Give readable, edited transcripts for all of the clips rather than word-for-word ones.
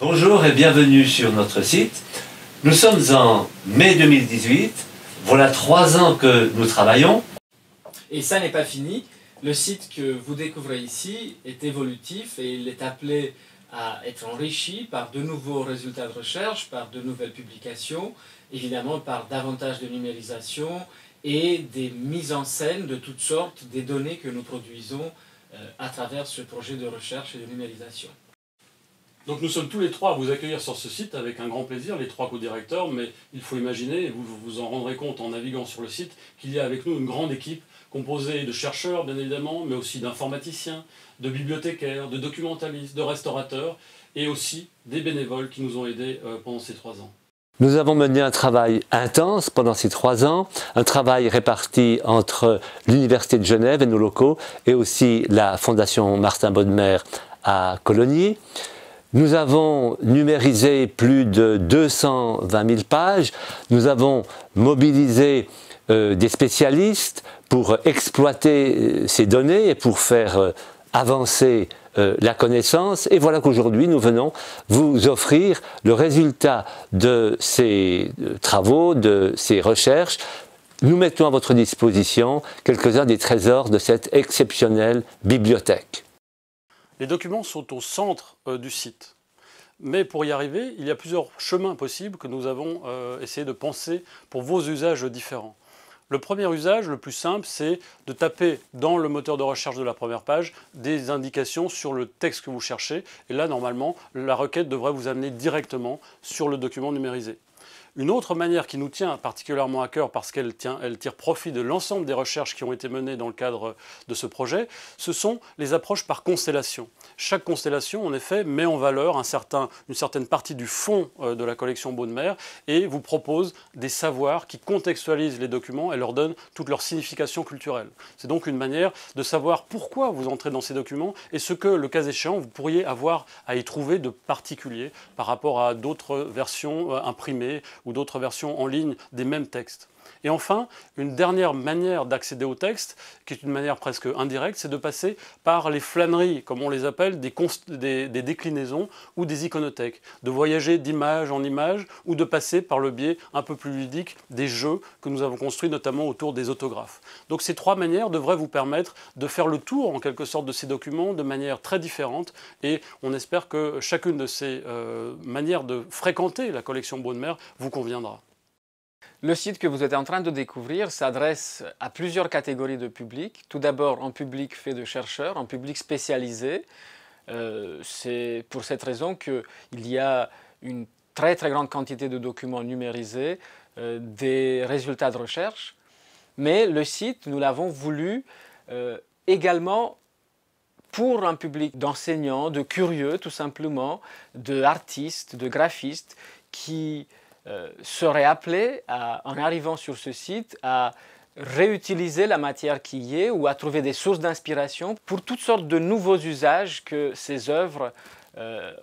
Bonjour et bienvenue sur notre site. Nous sommes en mai 2018. Voilà 3 ans que nous travaillons. Et ça n'est pas fini. Le site que vous découvrez ici est évolutif et il est appelé à être enrichi par de nouveaux résultats de recherche, par de nouvelles publications, évidemment par davantage de numérisation et des mises en scène de toutes sortes des données que nous produisons à travers ce projet de recherche et de numérisation. Donc nous sommes tous les trois à vous accueillir sur ce site avec un grand plaisir, les 3 co-directeurs, mais il faut imaginer, et vous vous en rendrez compte en naviguant sur le site, qu'il y a avec nous une grande équipe composée de chercheurs bien évidemment, mais aussi d'informaticiens, de bibliothécaires, de documentalistes, de restaurateurs, et aussi des bénévoles qui nous ont aidés pendant ces 3 ans. Nous avons mené un travail intense pendant ces 3 ans, un travail réparti entre l'Université de Genève et nos locaux, et aussi la Fondation Martin Bodmer à Colonie. Nous avons numérisé plus de 220 000 pages, nous avons mobilisé des spécialistes pour exploiter ces données et pour faire avancer la connaissance. Et voilà qu'aujourd'hui nous venons vous offrir le résultat de ces travaux, de ces recherches. Nous mettons à votre disposition quelques-uns des trésors de cette exceptionnelle bibliothèque. Les documents sont au centre du site. Mais pour y arriver, il y a plusieurs chemins possibles que nous avons essayé de penser pour vos usages différents. Le premier usage, le plus simple, c'est de taper dans le moteur de recherche de la première page des indications sur le texte que vous cherchez. Et là, normalement, la requête devrait vous amener directement sur le document numérisé. Une autre manière qui nous tient particulièrement à cœur parce qu'elle tire profit de l'ensemble des recherches qui ont été menées dans le cadre de ce projet, ce sont les approches par constellation. Chaque constellation, en effet, met en valeur une certaine partie du fond de la collection Bodmer et vous propose des savoirs qui contextualisent les documents et leur donnent toute leur signification culturelle. C'est donc une manière de savoir pourquoi vous entrez dans ces documents et ce que, le cas échéant, vous pourriez avoir à y trouver de particulier par rapport à d'autres versions imprimées ou d'autres versions en ligne des mêmes textes. Et enfin, une dernière manière d'accéder au texte, qui est une manière presque indirecte, c'est de passer par les flâneries, comme on les appelle, des déclinaisons ou des iconothèques, de voyager d'image en image ou de passer par le biais un peu plus ludique des jeux que nous avons construits notamment autour des autographes. Donc ces 3 manières devraient vous permettre de faire le tour en quelque sorte de ces documents de manière très différente et on espère que chacune de ces manières de fréquenter la collection Bodmer vous conviendra. Le site que vous êtes en train de découvrir s'adresse à plusieurs catégories de public. Tout d'abord, un public fait de chercheurs, un public spécialisé. C'est pour cette raison qu'il y a une très grande quantité de documents numérisés, des résultats de recherche. Mais le site, nous l'avons voulu également pour un public d'enseignants, de curieux tout simplement, d'artistes, de graphistes qui seraient appelés, en arrivant sur ce site, à réutiliser la matière qui y est ou à trouver des sources d'inspiration pour toutes sortes de nouveaux usages que ces œuvres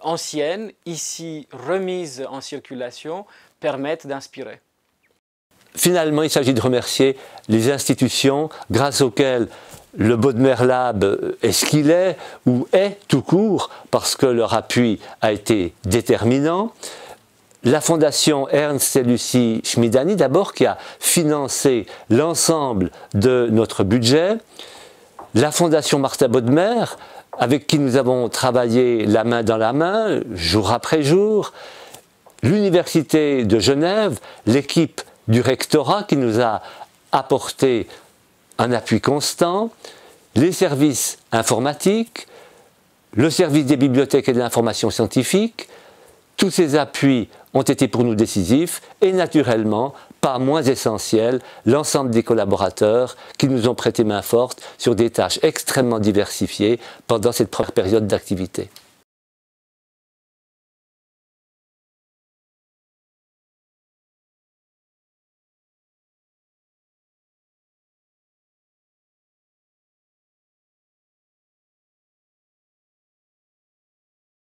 anciennes, ici remises en circulation, permettent d'inspirer. Finalement, il s'agit de remercier les institutions grâce auxquelles le Bodmer Lab est ce qu'il est, ou est tout court, parce que leur appui a été déterminant. La fondation Ernst et Lucie Schmidani, d'abord, qui a financé l'ensemble de notre budget. La fondation Martin Bodmer, avec qui nous avons travaillé la main dans la main, jour après jour. L'Université de Genève, l'équipe du rectorat qui nous a apporté un appui constant. Les services informatiques, le service des bibliothèques et de l'information scientifique. Tous ces appuis ont été pour nous décisifs et naturellement, pas moins essentiel, l'ensemble des collaborateurs qui nous ont prêté main forte sur des tâches extrêmement diversifiées pendant cette première période d'activité.